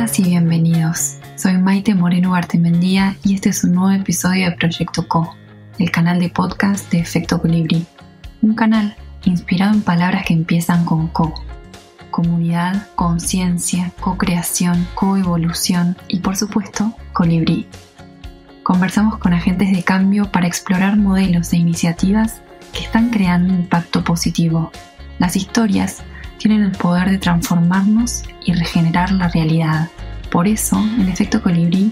Bienvenidas y bienvenidos. Soy Maite Moreno Artemendía y este es un nuevo episodio de Proyecto Co, el canal de podcast de Efecto Colibrí. Un canal inspirado en palabras que empiezan con co. Comunidad, conciencia, co-creación, coevolución y por supuesto, colibrí. Conversamos con agentes de cambio para explorar modelos e iniciativas que están creando impacto positivo. Las historias tienen el poder de transformarnos y regenerar la realidad. Por eso, en Efecto Colibrí,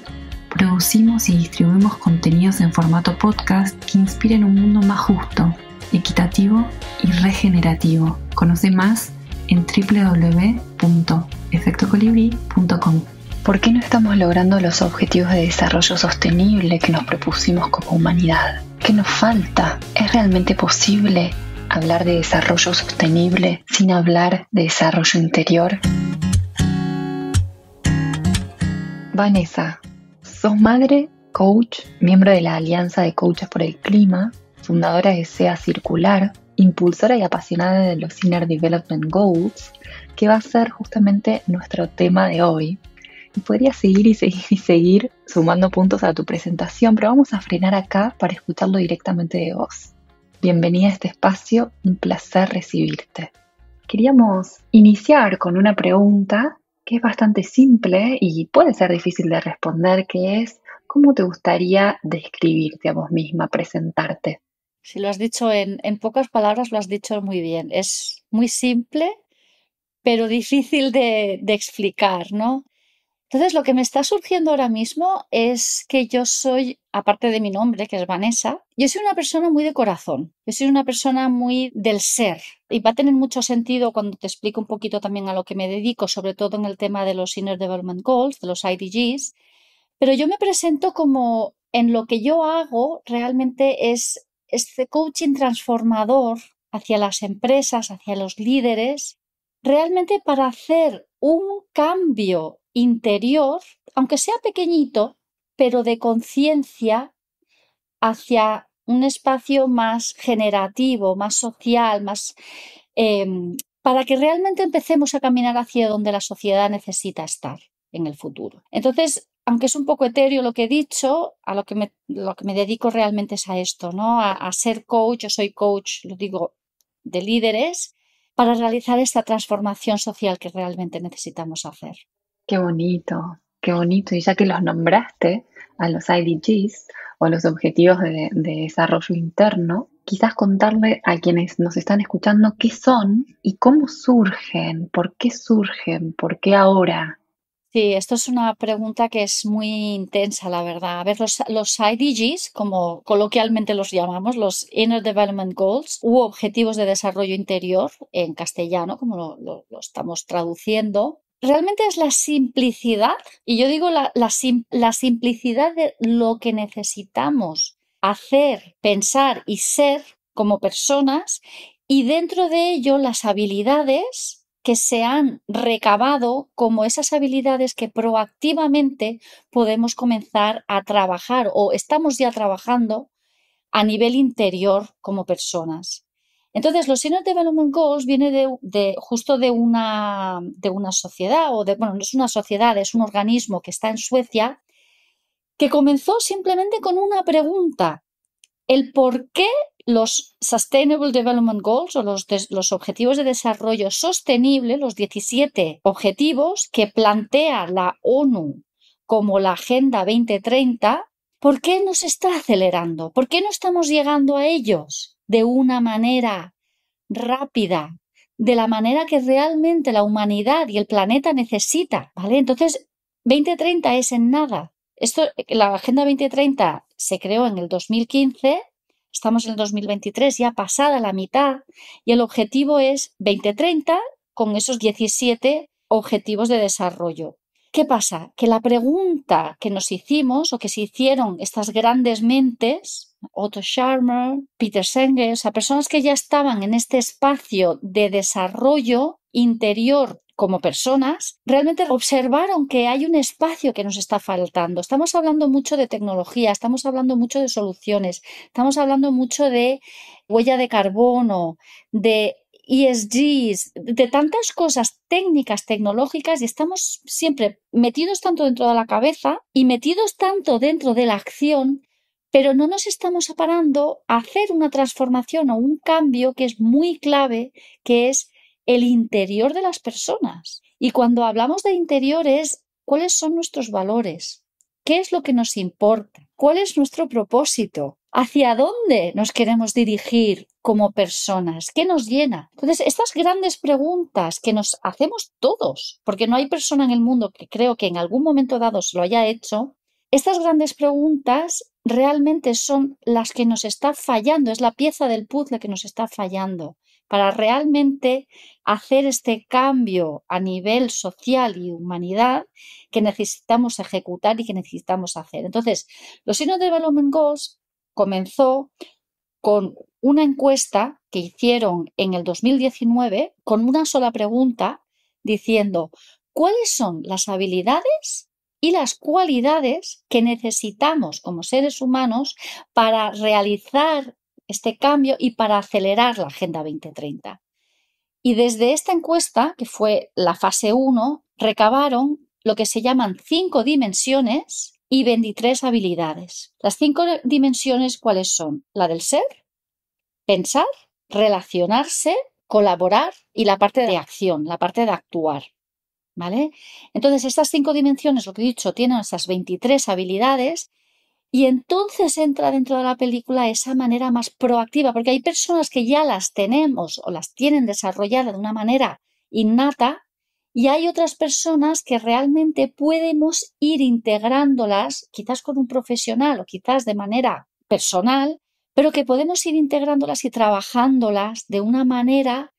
producimos y distribuimos contenidos en formato podcast que inspiren un mundo más justo, equitativo y regenerativo. Conoce más en www.efectocolibri.com. ¿Por qué no estamos logrando los objetivos de desarrollo sostenible que nos propusimos como humanidad? ¿Qué nos falta? ¿Es realmente posible hablar de desarrollo sostenible sin hablar de desarrollo interior? Vanessa, sos madre, coach, miembro de la Alianza de Coaches por el Clima, fundadora de SEA Circular, impulsora y apasionada de los Inner Development Goals, que va a ser justamente nuestro tema de hoy. Y podría seguir sumando puntos a tu presentación, pero vamos a frenar acá para escucharlo directamente de vos. Bienvenida a este espacio, un placer recibirte. Queríamos iniciar con una pregunta que es bastante simple y puede ser difícil de responder, que es ¿cómo te gustaría describirte a vos misma, presentarte? Si lo has dicho en pocas palabras, lo has dicho muy bien. Es muy simple, pero difícil de explicar, ¿no? Entonces, lo que me está surgiendo ahora mismo es que yo soy, aparte de mi nombre, que es Vanessa, yo soy una persona muy de corazón. Yo soy una persona muy del ser. Y va a tener mucho sentido cuando te explico un poquito también a lo que me dedico, sobre todo en el tema de los Inner Development Goals, de los IDGs. Pero yo me presento como en lo que yo hago realmente es este coaching transformador hacia las empresas, hacia los líderes, realmente para hacer un cambio interior, aunque sea pequeñito, pero de conciencia hacia un espacio más generativo, más social, más para que realmente empecemos a caminar hacia donde la sociedad necesita estar en el futuro. Entonces, aunque es un poco etéreo lo que he dicho, a lo que me dedico realmente es a esto, ¿no? A ser coach. Yo soy coach, lo digo, de líderes, para realizar esta transformación social que realmente necesitamos hacer. Qué bonito, qué bonito. Y ya que los nombraste a los IDGs o los Objetivos de Desarrollo Interno, quizás contarle a quienes nos están escuchando qué son y cómo surgen, por qué ahora. Sí, esto es una pregunta que es muy intensa, la verdad. A ver, los IDGs, como coloquialmente los llamamos, los Inner Development Goals, u Objetivos de Desarrollo Interior, en castellano, como lo estamos traduciendo, realmente es la simplicidad, y yo digo la simplicidad de lo que necesitamos hacer, pensar y ser como personas, y dentro de ello las habilidades que se han recabado como esas habilidades que proactivamente podemos comenzar a trabajar o estamos ya trabajando a nivel interior como personas. Entonces, los Inner Development Goals viene justo de una sociedad, bueno, no es una sociedad, es un organismo que está en Suecia, que comenzó simplemente con una pregunta: el por qué los Sustainable Development Goals o los Objetivos de Desarrollo Sostenible, los 17 objetivos que plantea la ONU como la Agenda 2030, ¿por qué nos está acelerando? ¿Por qué no estamos llegando a ellos de una manera rápida, de la manera que realmente la humanidad y el planeta necesita? ¿Vale? Entonces, 2030 es en nada. La Agenda 2030 se creó en el 2015. Estamos en el 2023, ya pasada la mitad, y el objetivo es 2030 con esos 17 objetivos de desarrollo. ¿Qué pasa? Que la pregunta que nos hicimos o que se hicieron estas grandes mentes, Otto Scharmer, Peter Senge, o sea, personas que ya estaban en este espacio de desarrollo interior como personas, realmente observaron que hay un espacio que nos está faltando. Estamos hablando mucho de tecnología, estamos hablando mucho de soluciones, estamos hablando mucho de huella de carbono, ESGs, de tantas cosas técnicas, tecnológicas, y estamos siempre metidos tanto dentro de la cabeza y metidos tanto dentro de la acción, pero no nos estamos parando a hacer una transformación o un cambio que es muy clave, que es el interior de las personas. Y cuando hablamos de interiores, ¿cuáles son nuestros valores? ¿Qué es lo que nos importa? ¿Cuál es nuestro propósito? ¿Hacia dónde nos queremos dirigir como personas? ¿Qué nos llena? Entonces, estas grandes preguntas que nos hacemos todos, porque no hay persona en el mundo que creo que en algún momento dado se lo haya hecho, estas grandes preguntas realmente son las que nos está fallando, es la pieza del puzzle que nos está fallando para realmente hacer este cambio a nivel social y humanidad que necesitamos ejecutar y que necesitamos hacer. Entonces, los Sustainable Development Goals comenzó con una encuesta que hicieron en el 2019 con una sola pregunta diciendo ¿cuáles son las habilidades y las cualidades que necesitamos como seres humanos para realizar este cambio y para acelerar la Agenda 2030? Y desde esta encuesta, que fue la fase 1, recabaron lo que se llaman 5 dimensiones y 23 habilidades. Las 5 dimensiones, ¿cuáles son? La del ser, pensar, relacionarse, colaborar y la parte de acción, la parte de actuar. ¿Vale? Entonces, estas 5 dimensiones, lo que he dicho, tienen esas 23 habilidades y entonces entra dentro de la película esa manera más proactiva, porque hay personas que ya las tenemos o las tienen desarrolladas de una manera innata y hay otras personas que realmente podemos ir integrándolas, quizás con un profesional o quizás de manera personal, pero que podemos ir integrándolas y trabajándolas de una manera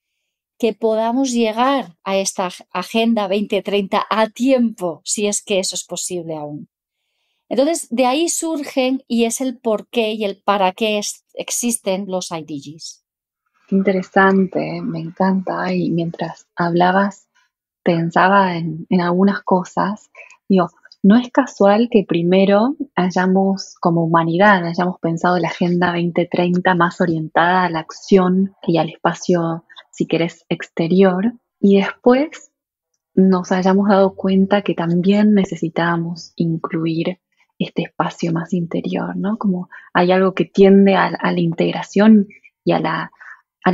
que podamos llegar a esta Agenda 2030 a tiempo, si es que eso es posible aún. Entonces, de ahí surgen y es el por qué y el para qué existen los IDGs. Interesante, me encanta. Y mientras hablabas, pensaba en algunas cosas. Digo, no es casual que primero hayamos, como humanidad, hayamos pensado la Agenda 2030 más orientada a la acción y al espacio, si querés, exterior, y después nos hayamos dado cuenta que también necesitábamos incluir este espacio más interior, ¿no? Como hay algo que tiende a la integración y a la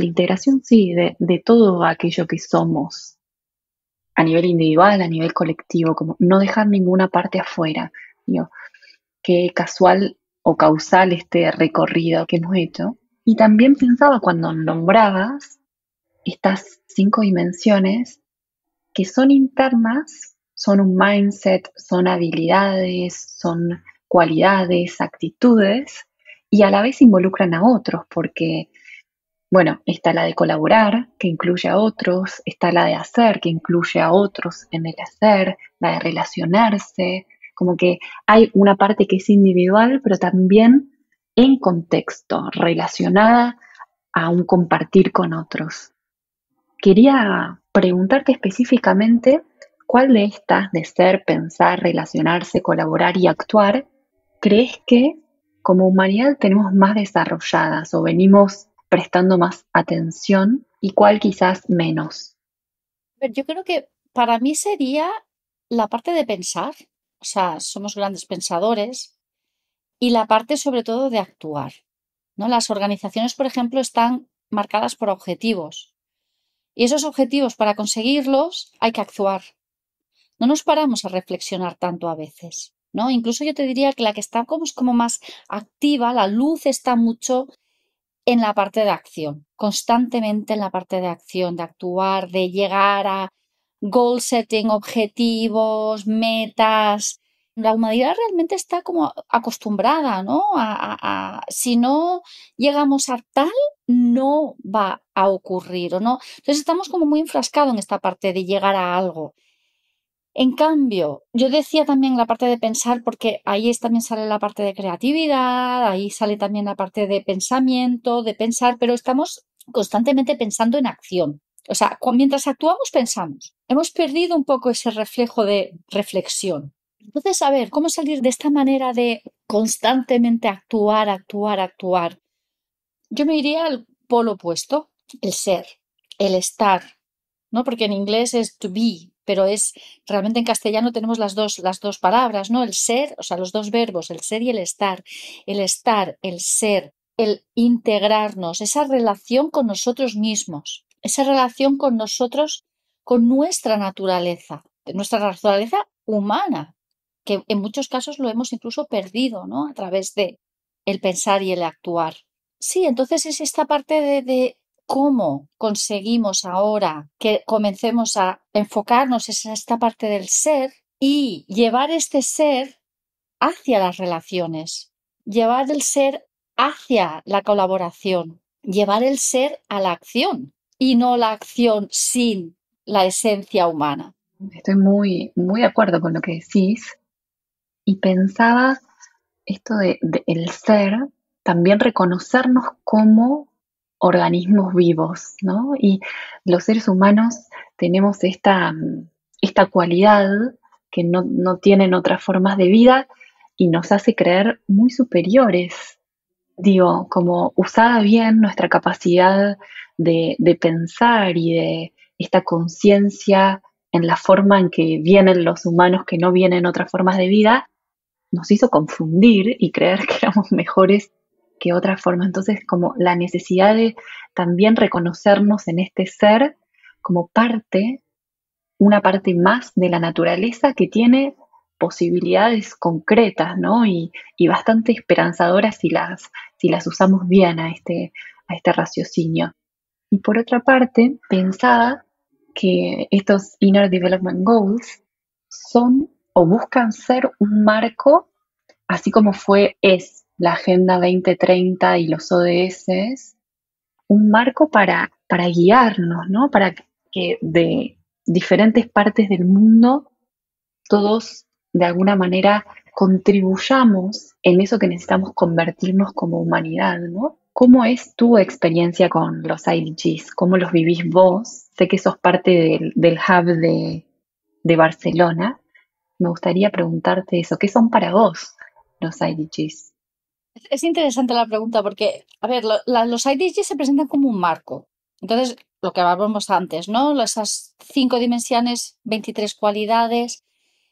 integración, sí, de todo aquello que somos a nivel individual, a nivel colectivo, como no dejar ninguna parte afuera. Digo, qué casual o causal este recorrido que hemos hecho. Y también pensaba cuando nombrabas estas 5 dimensiones que son internas, son un mindset, son habilidades, son cualidades, actitudes, y a la vez involucran a otros, porque, bueno, está la de colaborar, que incluye a otros, está la de hacer, que incluye a otros en el hacer, la de relacionarse, como que hay una parte que es individual, pero también en contexto, relacionada a un compartir con otros. Quería preguntarte específicamente cuál de estas, de ser, pensar, relacionarse, colaborar y actuar, crees que como humanidad tenemos más desarrolladas o venimos prestando más atención y cuál quizás menos. Yo creo que para mí sería la parte de pensar, o sea, somos grandes pensadores, y la parte sobre todo de actuar, ¿no? Las organizaciones, por ejemplo, están marcadas por objetivos y esos objetivos para conseguirlos hay que actuar. No nos paramos a reflexionar tanto a veces, ¿no? Incluso yo te diría que la que está como más activa, la luz está mucho en la parte de acción, constantemente en la parte de acción, de actuar, de llegar a goal setting, objetivos, metas. La humanidad realmente está como acostumbrada, ¿no? Si no llegamos a tal, no va a ocurrir, ¿o no? Entonces estamos como muy enfrascados en esta parte de llegar a algo. En cambio, yo decía también la parte de pensar, porque ahí también sale la parte de creatividad, ahí sale también la parte de pensamiento, de pensar, pero estamos constantemente pensando en acción. O sea, mientras actuamos, pensamos. Hemos perdido un poco ese reflejo de reflexión. Entonces, a ver, ¿cómo salir de esta manera de constantemente actuar, actuar, actuar? Yo me iría al polo opuesto, el ser. el estar, ¿no? Porque en inglés es to be, pero realmente en castellano tenemos las dos palabras, ¿no? El ser, o sea, los dos verbos, el ser y el estar, el ser, el integrarnos, esa relación con nosotros mismos, esa relación con nosotros, con nuestra naturaleza humana, que en muchos casos lo hemos incluso perdido, ¿no? A través de el pensar y el actuar. Sí, entonces es esta parte de cómo conseguimos ahora que comencemos a enfocarnos en esta parte del ser y llevar este ser hacia las relaciones, llevar el ser hacia la colaboración, llevar el ser a la acción y no la acción sin la esencia humana. Estoy muy, muy de acuerdo con lo que decís y pensaba esto de el ser, también reconocernos como organismos vivos, ¿no? Y los seres humanos tenemos esta cualidad que no tienen otras formas de vida y nos hace creer muy superiores. Digo, como usada bien nuestra capacidad de pensar y de esta conciencia en la forma en que vienen los humanos que no vienen otras formas de vida, nos hizo confundir y creer que éramos mejores que otras formas. Entonces, como la necesidad de también reconocernos en este ser como una parte más de la naturaleza que tiene posibilidades concretas, ¿no? Y bastante esperanzadoras si las usamos bien a este raciocinio. Y por otra parte, pensaba que estos Inner Development Goals son o buscan ser un marco, así como es la Agenda 2030 y los ODS, un marco para guiarnos, ¿no? Para que de diferentes partes del mundo todos de alguna manera contribuyamos en eso que necesitamos convertirnos como humanidad, ¿no? ¿Cómo es tu experiencia con los IDGs? ¿Cómo los vivís vos? Sé que sos parte del hub de Barcelona. Me gustaría preguntarte eso. ¿Qué son para vos los IDGs? Es interesante la pregunta porque, a ver, los IDG se presentan como un marco. Entonces, lo que hablábamos antes, ¿no? Esas 5 dimensiones, 23 cualidades.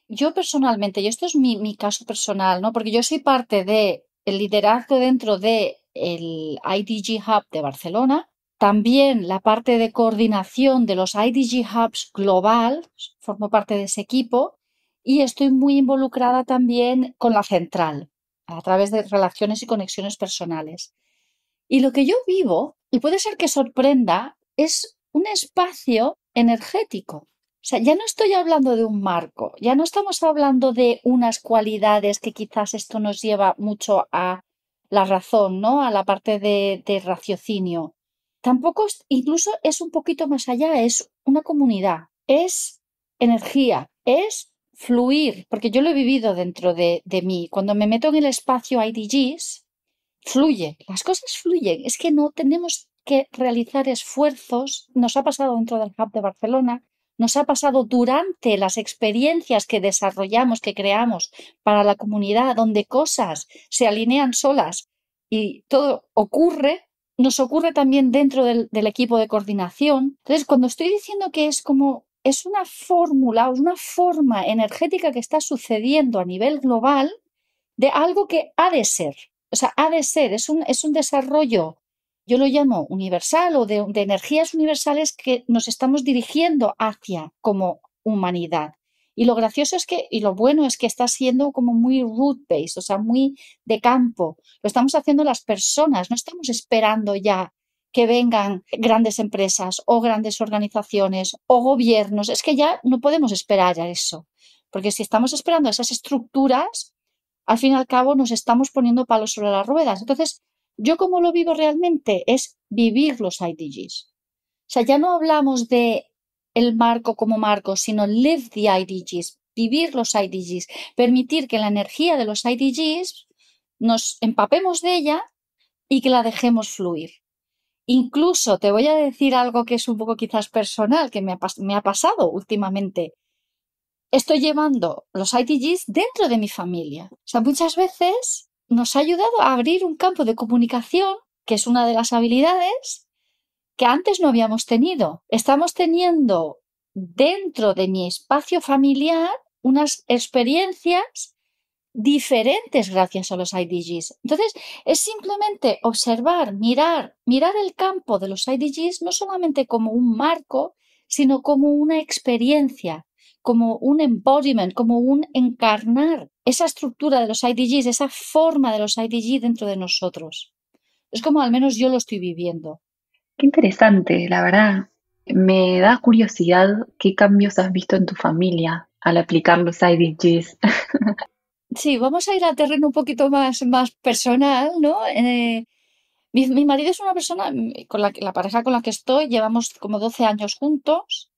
Yo personalmente, y esto es mi caso personal, ¿no? Porque yo soy parte del liderazgo dentro del IDG Hub de Barcelona, también la parte de coordinación de los IDG Hubs global, formo parte de ese equipo, y estoy muy involucrada también con la central, a través de relaciones y conexiones personales. Y lo que yo vivo, y puede ser que sorprenda, es un espacio energético. O sea, ya no estoy hablando de un marco, ya no estamos hablando de unas cualidades que quizás esto nos lleva mucho a la razón, ¿no? A la parte de raciocinio. Tampoco, incluso es un poquito más allá, es una comunidad, es energía, es fluir, porque yo lo he vivido dentro de mí. Cuando me meto en el espacio IDGs, fluye, las cosas fluyen, es que no tenemos que realizar esfuerzos, nos ha pasado dentro del Hub de Barcelona, nos ha pasado durante las experiencias que desarrollamos, que creamos para la comunidad, donde cosas se alinean solas y todo ocurre, nos ocurre también dentro del equipo de coordinación. Entonces, cuando estoy diciendo que es una fórmula, una forma energética que está sucediendo a nivel global de algo que ha de ser. O sea, ha de ser, es un desarrollo, yo lo llamo universal o de energías universales que nos estamos dirigiendo hacia como humanidad. Y lo gracioso es que, y lo bueno es que está siendo como muy root-based, o sea, muy de campo. Lo estamos haciendo las personas, no estamos esperando ya que vengan grandes empresas o grandes organizaciones o gobiernos. Es que ya no podemos esperar a eso. Porque si estamos esperando esas estructuras, al fin y al cabo nos estamos poniendo palos sobre las ruedas. Entonces, yo como lo vivo realmente es vivir los IDGs. O sea, ya no hablamos de el marco como marco, sino live the IDGs, vivir los IDGs, permitir que la energía de los IDGs nos empapemos de ella y que la dejemos fluir. Incluso te voy a decir algo que es un poco quizás personal, que me ha pasado últimamente. Estoy llevando los ITGs dentro de mi familia. O sea, muchas veces nos ha ayudado a abrir un campo de comunicación, que es una de las habilidades, que antes no habíamos tenido. Estamos teniendo dentro de mi espacio familiar unas experiencias diferentes gracias a los IDGs. Entonces, es simplemente observar, mirar el campo de los IDGs no solamente como un marco, sino como una experiencia, como un embodiment, como un encarnar esa estructura de los IDGs, esa forma de los IDG dentro de nosotros. Es como al menos yo lo estoy viviendo. Qué interesante, la verdad. Me da curiosidad qué cambios has visto en tu familia al aplicar los IDGs. Sí, vamos a ir al terreno un poquito más personal, ¿no? Mi marido es una persona con la pareja con la que estoy, llevamos como 12 años juntos.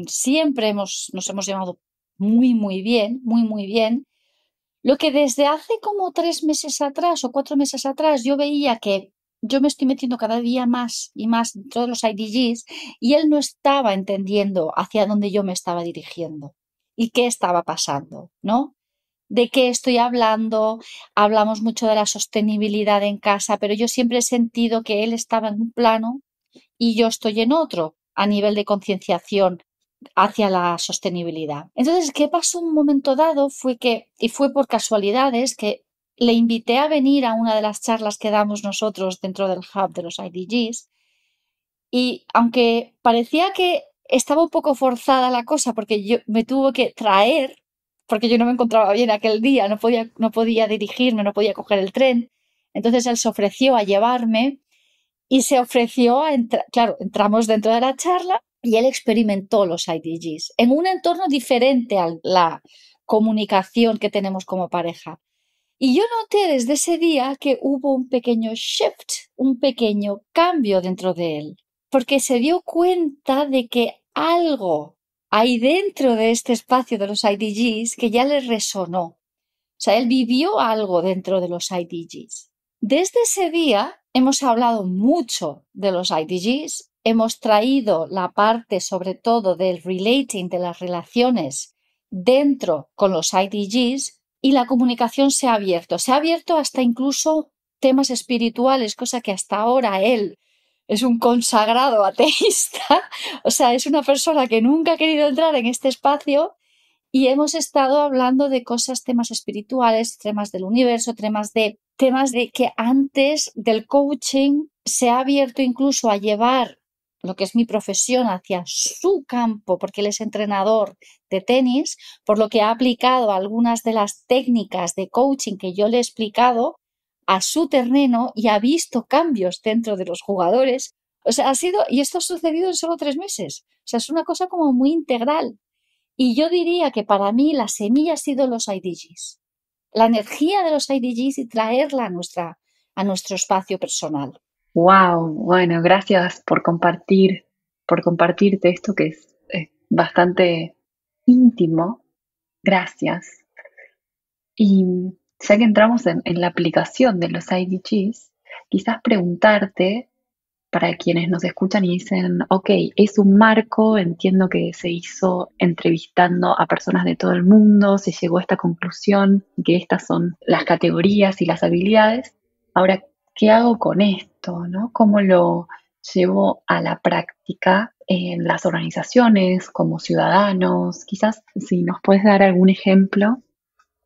Siempre nos hemos llevado muy bien, muy bien. Lo que desde hace como 3 meses atrás o 4 meses atrás yo veía que yo me estoy metiendo cada día más y más dentro de los IDGs y él no estaba entendiendo hacia dónde yo me estaba dirigiendo y qué estaba pasando, ¿no? ¿De qué estoy hablando? Hablamos mucho de la sostenibilidad en casa, pero yo siempre he sentido que él estaba en un plano y yo estoy en otro a nivel de concienciación hacia la sostenibilidad. Entonces, ¿qué pasó un momento dado? Y fue por casualidades, que le invité a venir a una de las charlas que damos nosotros dentro del hub de los IDGs y aunque parecía que estaba un poco forzada la cosa porque yo me tuvo que traer, porque yo no me encontraba bien aquel día, no podía dirigirme, no podía coger el tren, entonces él se ofreció a llevarme y se ofreció a entrar, claro, entramos dentro de la charla y él experimentó los IDGs en un entorno diferente a la comunicación que tenemos como pareja. Y yo noté desde ese día que hubo un pequeño shift, un pequeño cambio dentro de él, porque se dio cuenta de que algo hay dentro de este espacio de los IDGs que ya le resonó. O sea, él vivió algo dentro de los IDGs. Desde ese día hemos hablado mucho de los IDGs, hemos traído la parte sobre todo del relating, de las relaciones dentro con los IDGs y la comunicación se ha abierto hasta incluso temas espirituales, cosa que hasta ahora él es un consagrado ateísta, o sea, es una persona que nunca ha querido entrar en este espacio y hemos estado hablando de cosas, temas espirituales, temas del universo, temas de que antes del coaching se ha abierto incluso a llevar lo que es mi profesión hacia su campo, porque él es entrenador de tenis, por lo que ha aplicado algunas de las técnicas de coaching que yo le he explicado a su terreno y ha visto cambios dentro de los jugadores. O sea, y esto ha sucedido en solo 3 meses. O sea, es una cosa como muy integral. Y yo diría que para mí la semilla ha sido los IDGs, la energía de los IDGs y traerla a nuestro espacio personal. Wow, bueno, gracias por compartirte esto que es bastante íntimo. Gracias. Y ya que entramos en la aplicación de los IDGs, quizás preguntarte para quienes nos escuchan y dicen, ok, es un marco, entiendo que se hizo entrevistando a personas de todo el mundo, se llegó a esta conclusión, que estas son las categorías y las habilidades. Ahora, ¿qué hago con esto? ¿No? ¿Cómo lo llevo a la práctica en las organizaciones, como ciudadanos? Quizás si nos puedes dar algún ejemplo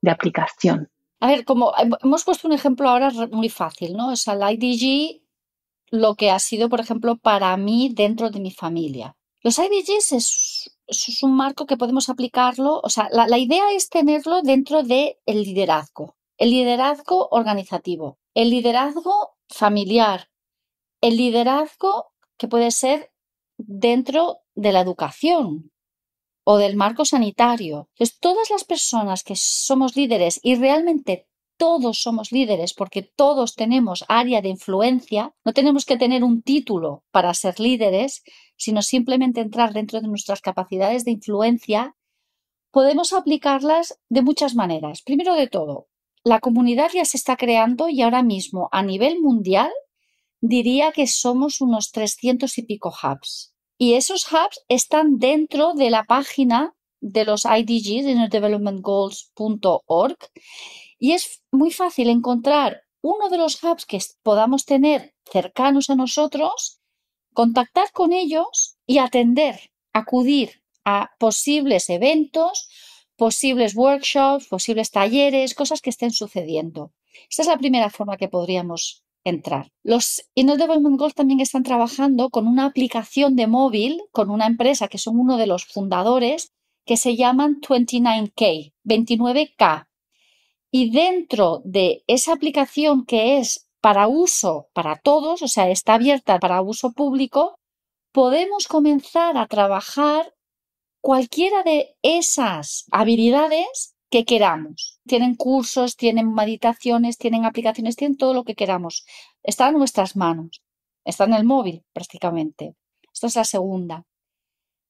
de aplicación. A ver, como hemos puesto un ejemplo ahora muy fácil, ¿no? O sea, el IDG, lo que ha sido, por ejemplo, para mí dentro de mi familia. Los IDGs es un marco que podemos aplicarlo, o sea, la idea es tenerlo dentro del liderazgo, el liderazgo organizativo, el liderazgo familiar, el liderazgo que puede ser dentro de la educación o del marco sanitario. Entonces, todas las personas que somos líderes y realmente todos somos líderes porque todos tenemos área de influencia, no tenemos que tener un título para ser líderes, sino simplemente entrar dentro de nuestras capacidades de influencia, podemos aplicarlas de muchas maneras. Primero de todo, la comunidad ya se está creando y ahora mismo a nivel mundial diría que somos unos 300 y pico hubs. Y esos hubs están dentro de la página de los IDGs, innerdevelopmentgoals.org, y es muy fácil encontrar uno de los hubs que podamos tener cercanos a nosotros contactar con ellos y acudir a posibles eventos, posibles workshops, posibles talleres, cosas que estén sucediendo. Esta es la primera forma que podríamos entrar. Los Inner Development Goals también están trabajando con una aplicación de móvil, con una empresa que son uno de los fundadores, que se llaman 29K, 29K. Y dentro de esa aplicación que es para uso para todos, o sea, está abierta para uso público, podemos comenzar a trabajar cualquiera de esas habilidades que queramos. Tienen cursos, tienen meditaciones, tienen aplicaciones, tienen todo lo que queramos. Está en nuestras manos. Está en el móvil prácticamente. Esta es la segunda.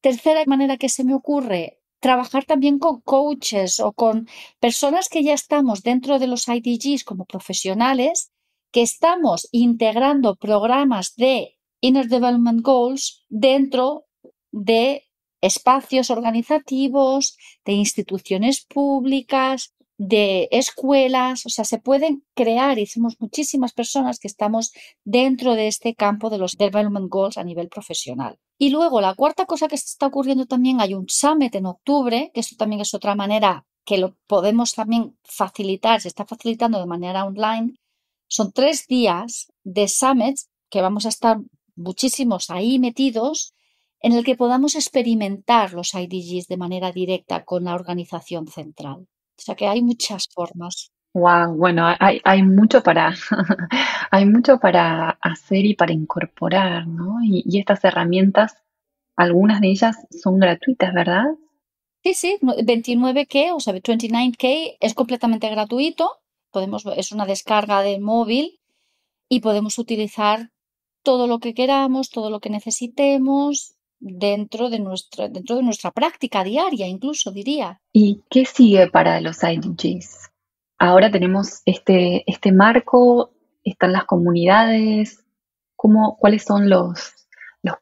Tercera manera que se me ocurre, trabajar también con coaches o con personas que ya estamos dentro de los IDGs como profesionales, que estamos integrando programas de Inner Development Goals dentro de espacios organizativos, de instituciones públicas, de escuelas, o sea, se pueden crear, y somos muchísimas personas que estamos dentro de este campo de los Development Goals a nivel profesional. Y luego la cuarta cosa que se está ocurriendo también, hay un summit en octubre, que esto también es otra manera que lo podemos también facilitar, se está facilitando de manera online. Son 3 días de summits que vamos a estar muchísimos ahí metidos, en el que podamos experimentar los IDGs de manera directa con la organización central. O sea que hay muchas formas. Wow, bueno, hay mucho para, hay mucho para hacer y para incorporar, ¿no? Y estas herramientas, algunas de ellas son gratuitas, ¿verdad? Sí, sí, 29K, o sea, 29K es completamente gratuito. Es una descarga de móvil y podemos utilizar todo lo que queramos, todo lo que necesitemos dentro de nuestra práctica diaria, incluso diría. ¿Y qué sigue para los IDGs? Ahora tenemos este marco, están las comunidades, ¿cuáles son los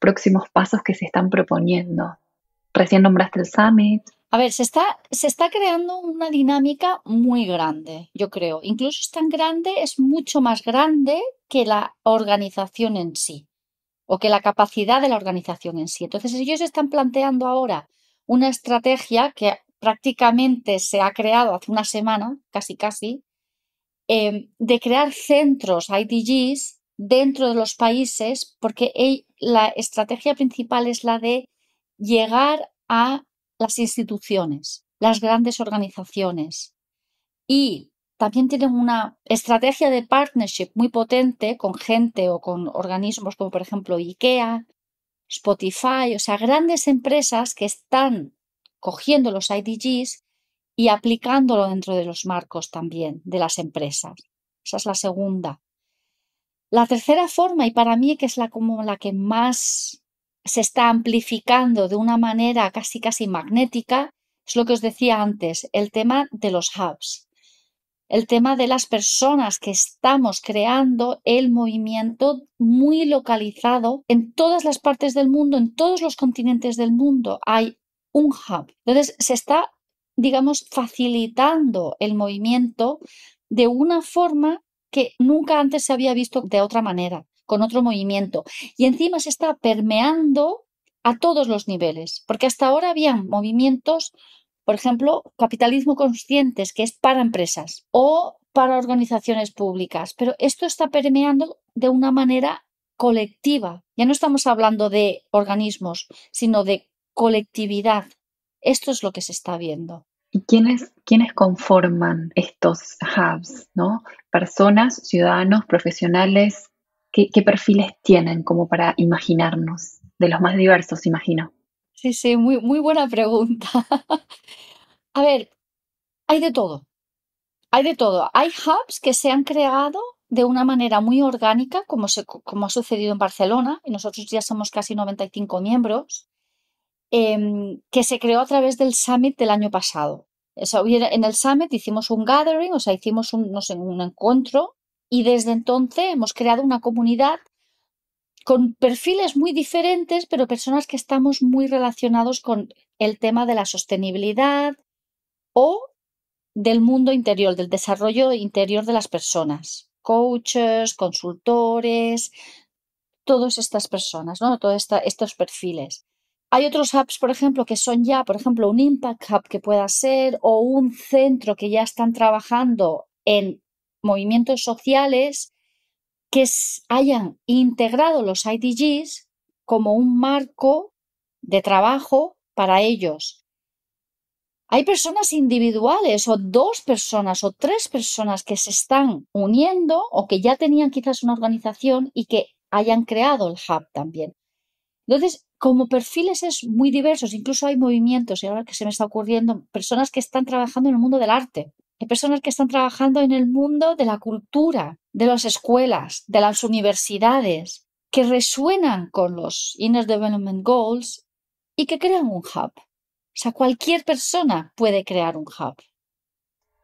próximos pasos que se están proponiendo? Recién nombraste el Summit. A ver, se está creando una dinámica muy grande, yo creo. Incluso es tan grande, es mucho más grande que la organización en sí, o que la capacidad de la organización en sí. Entonces, ellos están planteando ahora una estrategia que prácticamente se ha creado hace una semana, casi casi, de crear centros IDGs dentro de los países, porque la estrategia principal es la de llegar a las instituciones, las grandes organizaciones. Y también tienen una estrategia de partnership muy potente con gente o con organismos como por ejemplo IKEA, Spotify, o sea, grandes empresas que están cogiendo los IDGs y aplicándolo dentro de los marcos también de las empresas. Esa es la segunda. La tercera forma, y para mí que es como la que más se está amplificando de una manera casi casi magnética, es lo que os decía antes, el tema de los hubs, el tema de las personas que estamos creando el movimiento muy localizado en todas las partes del mundo, en todos los continentes del mundo hay un hub. Entonces se está, digamos, facilitando el movimiento de una forma que nunca antes se había visto de otra manera, con otro movimiento. Y encima se está permeando a todos los niveles, porque hasta ahora habían movimientos, por ejemplo, capitalismo conscientes, que es para empresas o para organizaciones públicas, pero esto está permeando de una manera colectiva. Ya no estamos hablando de organismos, sino de colectividad. Esto es lo que se está viendo. ¿Y quiénes conforman estos hubs, ¿no? Personas, ciudadanos, profesionales, ¿qué perfiles tienen como para imaginarnos? De los más diversos, imagino. Sí, sí, muy, muy buena pregunta. A ver, hay de todo. Hay de todo. Hay hubs que se han creado de una manera muy orgánica, como ha sucedido en Barcelona, y nosotros ya somos casi 95 miembros, que se creó a través del Summit del año pasado. En el Summit hicimos un gathering, o sea, hicimos no sé, un encuentro, y desde entonces hemos creado una comunidad con perfiles muy diferentes, pero personas que estamos muy relacionados con el tema de la sostenibilidad o del mundo interior, del desarrollo interior de las personas, coaches, consultores, todas estas personas, ¿no? Todos estos perfiles. Hay otros hubs, por ejemplo, que son ya, por ejemplo, un Impact Hub que pueda ser o un centro que ya están trabajando en movimientos sociales que hayan integrado los IDGs como un marco de trabajo para ellos. Hay personas individuales o 2 personas o 3 personas que se están uniendo o que ya tenían quizás una organización y que hayan creado el hub también. Entonces, como perfiles es muy diversos, incluso hay movimientos, y ahora que se me está ocurriendo, personas que están trabajando en el mundo del arte, hay personas que están trabajando en el mundo de la cultura, de las escuelas, de las universidades, que resuenan con los Inner Development Goals y que crean un hub. O sea, cualquier persona puede crear un hub.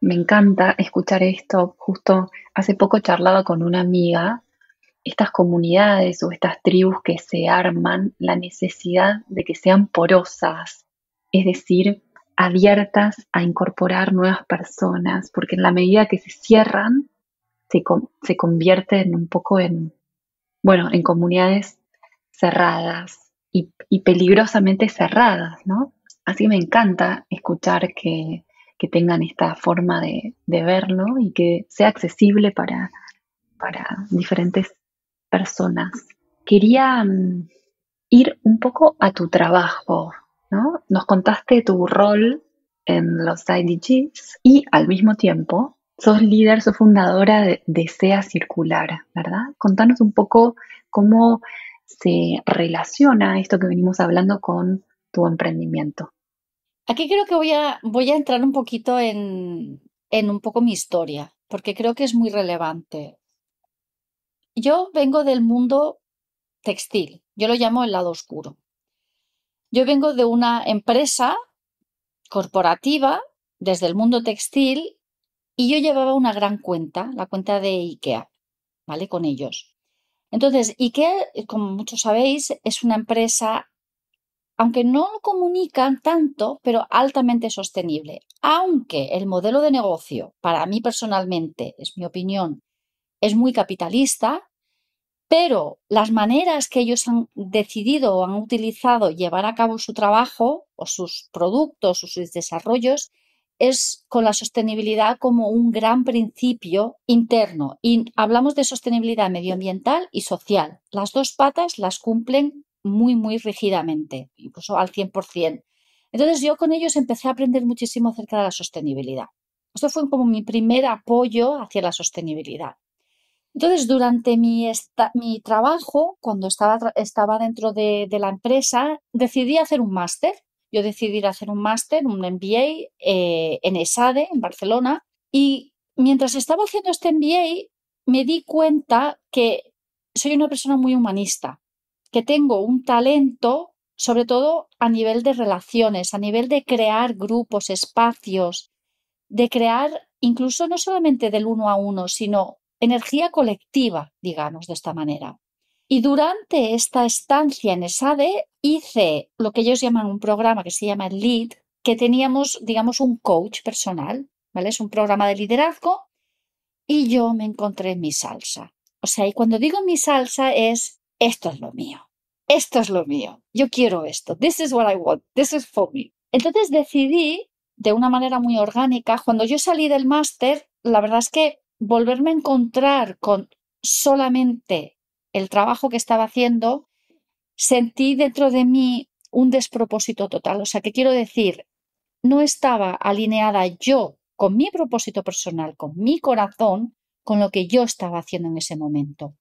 Me encanta escuchar esto. Justo hace poco charlaba con una amiga, estas comunidades o estas tribus que se arman, la necesidad de que sean porosas, es decir, abiertas a incorporar nuevas personas, porque en la medida que se cierran, se convierten un poco en comunidades cerradas y peligrosamente cerradas, ¿no? Así me encanta escuchar que tengan esta forma de verlo y que sea accesible para diferentes personas. Quería ir un poco a tu trabajo, ¿no? Nos contaste tu rol en los IDGs y al mismo tiempo sos líder, sos fundadora de SEA Circular, ¿verdad? Contanos un poco cómo se relaciona esto que venimos hablando con tu emprendimiento. Aquí creo que voy a entrar un poquito en un poco mi historia, porque creo que es muy relevante. Yo vengo del mundo textil, yo lo llamo el lado oscuro. Yo vengo de una empresa corporativa desde el mundo textil y yo llevaba una gran cuenta, la cuenta de IKEA, ¿vale? Con ellos. Entonces, IKEA, como muchos sabéis, es una empresa, aunque no lo comunican tanto, pero altamente sostenible. Aunque el modelo de negocio, para mí personalmente, es mi opinión, es muy capitalista, pero las maneras que ellos han decidido o han utilizado llevar a cabo su trabajo o sus productos o sus desarrollos es con la sostenibilidad como un gran principio interno. Y hablamos de sostenibilidad medioambiental y social. Las dos patas las cumplen muy, muy rígidamente, incluso al 100%. Entonces yo con ellos empecé a aprender muchísimo acerca de la sostenibilidad. Esto fue como mi primer apoyo hacia la sostenibilidad. Entonces, durante mi trabajo, cuando estaba dentro de la empresa, decidí hacer un máster. Yo decidí hacer un máster, un MBA en ESADE, en Barcelona. Y mientras estaba haciendo este MBA, me di cuenta que soy una persona muy humanista, que tengo un talento, sobre todo a nivel de relaciones, a nivel de crear grupos, espacios, de crear incluso no solamente del uno a uno, sino energía colectiva, digamos, de esta manera. Y durante esta estancia en ESADE hice lo que ellos llaman un programa que se llama el LEAD, que teníamos, digamos, un coach personal, ¿vale? Es un programa de liderazgo y yo me encontré en mi salsa. O sea, y cuando digo mi salsa es, esto es lo mío, esto es lo mío, yo quiero esto, this is what I want, this is for me. Entonces decidí, de una manera muy orgánica, cuando yo salí del máster, la verdad es que volverme a encontrar con solamente el trabajo que estaba haciendo, sentí dentro de mí un despropósito total. O sea, que quiero decir, no estaba alineada yo con mi propósito personal, con mi corazón, con lo que yo estaba haciendo en ese momento.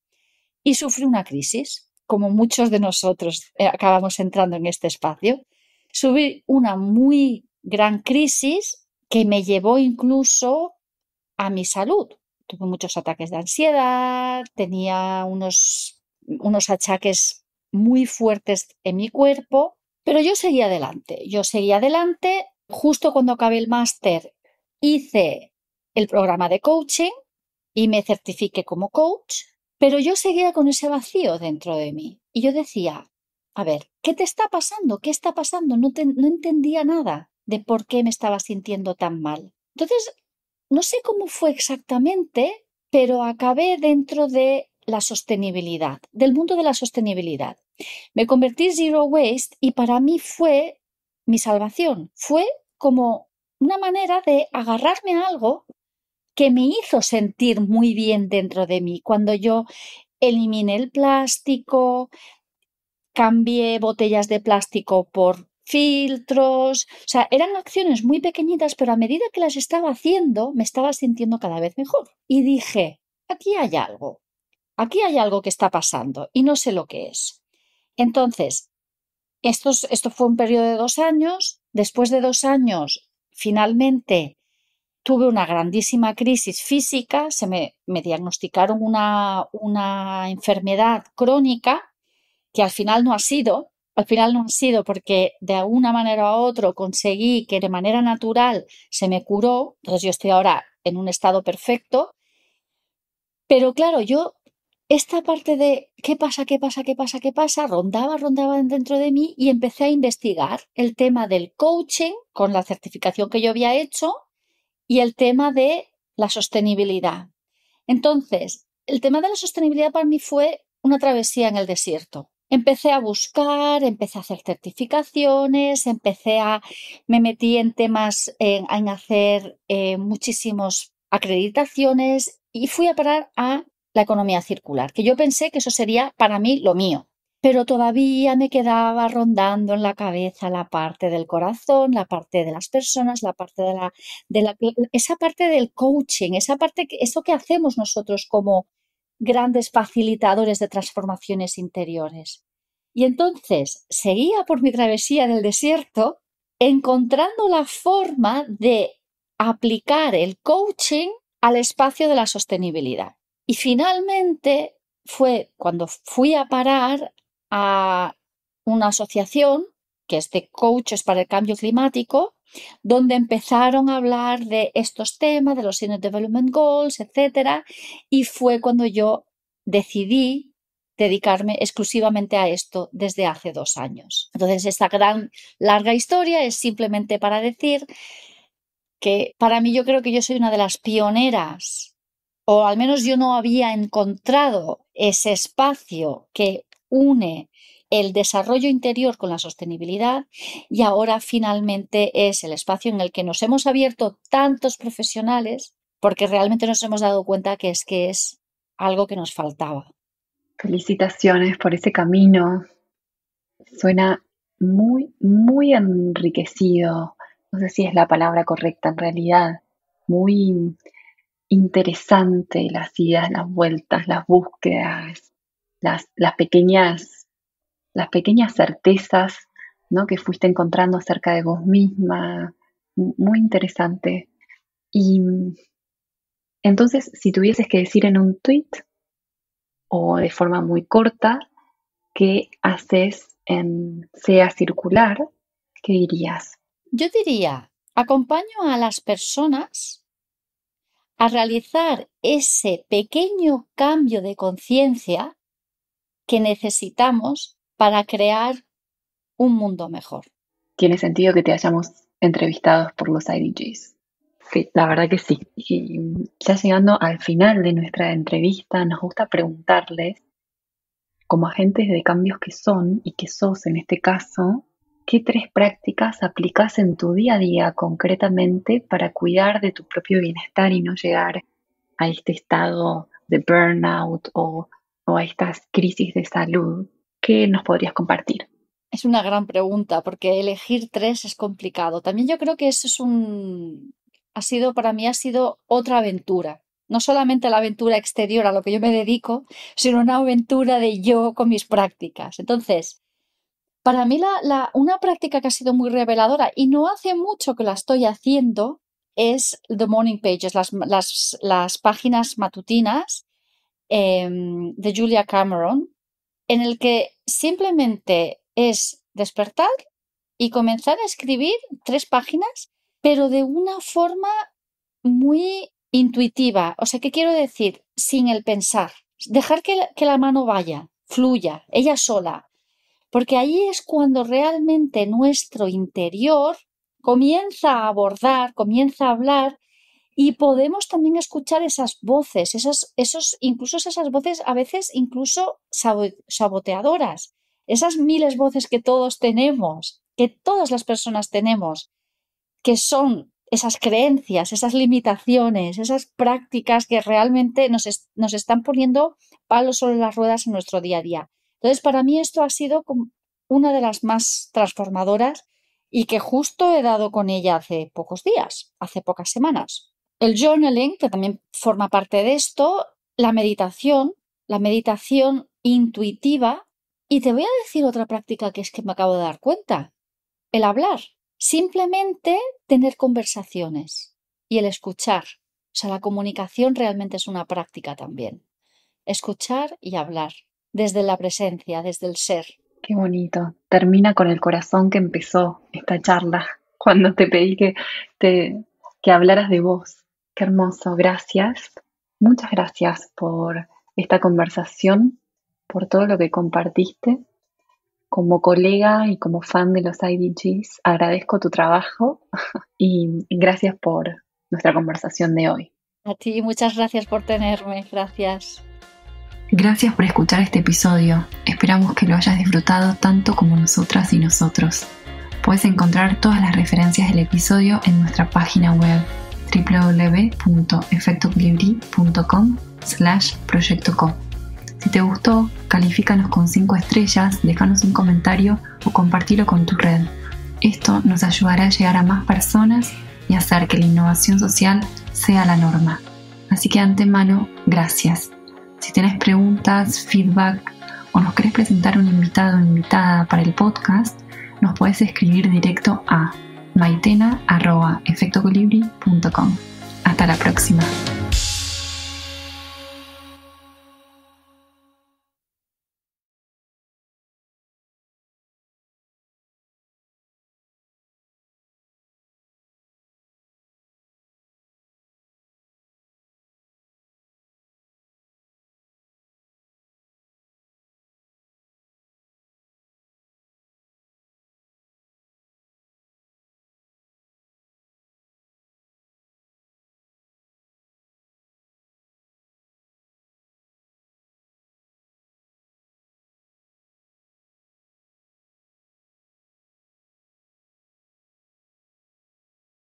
Y sufrí una crisis, como muchos de nosotros acabamos entrando en este espacio. Sufrí una muy gran crisis que me llevó incluso a mi salud. Tuve muchos ataques de ansiedad, tenía unos achaques muy fuertes en mi cuerpo, pero yo seguía adelante. Yo seguía adelante. Justo cuando acabé el máster, hice el programa de coaching y me certifiqué como coach, pero yo seguía con ese vacío dentro de mí. Y yo decía, a ver, ¿qué te está pasando? ¿Qué está pasando? No entendía nada de por qué me estaba sintiendo tan mal. Entonces, no sé cómo fue exactamente, pero acabé dentro de la sostenibilidad, del mundo de la sostenibilidad. Me convertí en Zero Waste y para mí fue mi salvación. Fue como una manera de agarrarme a algo que me hizo sentir muy bien dentro de mí. Cuando yo eliminé el plástico, cambié botellas de plástico por filtros, o sea, eran acciones muy pequeñitas, pero a medida que las estaba haciendo, me estaba sintiendo cada vez mejor. Y dije, aquí hay algo que está pasando y no sé lo que es. Entonces, esto fue un periodo de 2 años. Después de 2 años, finalmente tuve una grandísima crisis física, me diagnosticaron una enfermedad crónica que al final no ha sido porque de alguna manera u otra conseguí que de manera natural se me curó, entonces yo estoy ahora en un estado perfecto, pero claro, esta parte de qué pasa, rondaba dentro de mí y empecé a investigar el tema del coaching con la certificación que yo había hecho y el tema de la sostenibilidad. Entonces, el tema de la sostenibilidad para mí fue una travesía en el desierto. Empecé a buscar, empecé a hacer certificaciones, me metí en temas, en hacer muchísimas acreditaciones y fui a parar a la economía circular, que yo pensé que eso sería para mí lo mío. Pero todavía me quedaba rondando en la cabeza la parte del corazón, la parte de las personas, la parte esa parte del coaching, eso que hacemos nosotros como grandes facilitadores de transformaciones interiores. Y entonces seguía por mi travesía del desierto encontrando la forma de aplicar el coaching al espacio de la sostenibilidad. Y finalmente fue cuando fui a parar a una asociación que es de coaches para el cambio climático, donde empezaron a hablar de estos temas, de los Sustainable Development Goals, etc. Y fue cuando yo decidí dedicarme exclusivamente a esto desde hace 2 años. Entonces, esta gran, larga historia es simplemente para decir que para mí yo creo que yo soy una de las pioneras, o al menos yo no había encontrado ese espacio que une el desarrollo interior con la sostenibilidad y ahora finalmente es el espacio en el que nos hemos abierto tantos profesionales porque realmente nos hemos dado cuenta que es algo que nos faltaba. Felicitaciones por ese camino. Suena muy, muy enriquecido. No sé si es la palabra correcta en realidad. Muy interesante las idas, las vueltas, las búsquedas, las pequeñas certezas, ¿no? Que fuiste encontrando acerca de vos misma. Muy interesante. Y entonces, si tuvieses que decir en un tweet o de forma muy corta, ¿qué haces en SEA Circular? ¿Qué dirías? Yo diría, acompaño a las personas a realizar ese pequeño cambio de conciencia que necesitamos para crear un mundo mejor. Tiene sentido que te hayamos entrevistado por los IDGs. Sí, la verdad que sí. Y ya llegando al final de nuestra entrevista, nos gusta preguntarles, como agentes de cambios que son y que sos en este caso, ¿qué 3 prácticas aplicás en tu día a día concretamente para cuidar de tu propio bienestar y no llegar a este estado de burnout o a estas crisis de salud? ¿Qué nos podrías compartir? Es una gran pregunta porque elegir 3 es complicado. También yo creo que eso para mí ha sido otra aventura. No solamente la aventura exterior a lo que yo me dedico, sino una aventura de yo con mis prácticas. Entonces, para mí una práctica que ha sido muy reveladora y no hace mucho que la estoy haciendo es The Morning Pages, las páginas matutinas de Julia Cameron, en el que simplemente es despertar y comenzar a escribir 3 páginas, pero de una forma muy intuitiva. O sea, ¿qué quiero decir? Sin el pensar. Dejar que la mano vaya, fluya, ella sola. Porque ahí es cuando realmente nuestro interior comienza a abordar, comienza a hablar Y podemos también escuchar esas voces, incluso esas voces a veces incluso saboteadoras, esas miles voces que todos tenemos, que todas las personas tenemos, que son esas creencias, esas limitaciones, esas prácticas que realmente nos están poniendo palos sobre las ruedas en nuestro día a día. Entonces, para mí esto ha sido una de las más transformadoras y que justo he dado con ella hace pocos días, hace pocas semanas. El journaling, que también forma parte de esto, la meditación intuitiva, y te voy a decir otra práctica que es que me acabo de dar cuenta, el hablar, simplemente tener conversaciones y el escuchar. O sea, la comunicación realmente es una práctica también. Escuchar y hablar, desde la presencia, desde el ser. Qué bonito. Termina con el corazón que empezó esta charla cuando te pedí que hablaras de vos. Qué hermoso. Gracias. Muchas gracias por esta conversación, por todo lo que compartiste. Como colega y como fan de los IDGs, agradezco tu trabajo y gracias por nuestra conversación de hoy. A ti, muchas gracias por tenerme. Gracias. Gracias por escuchar este episodio. Esperamos que lo hayas disfrutado tanto como nosotras y nosotros. Puedes encontrar todas las referencias del episodio en nuestra página web www.efectocolibri.com/proyectoco. Si te gustó, califícanos con 5 estrellas, déjanos un comentario o compartilo con tu red. Esto nos ayudará a llegar a más personas y hacer que la innovación social sea la norma. Así que de antemano, gracias. Si tenés preguntas, feedback o nos querés presentar un invitado o invitada para el podcast, nos podés escribir directo a maitena@efectocolibri.com. Hasta la próxima.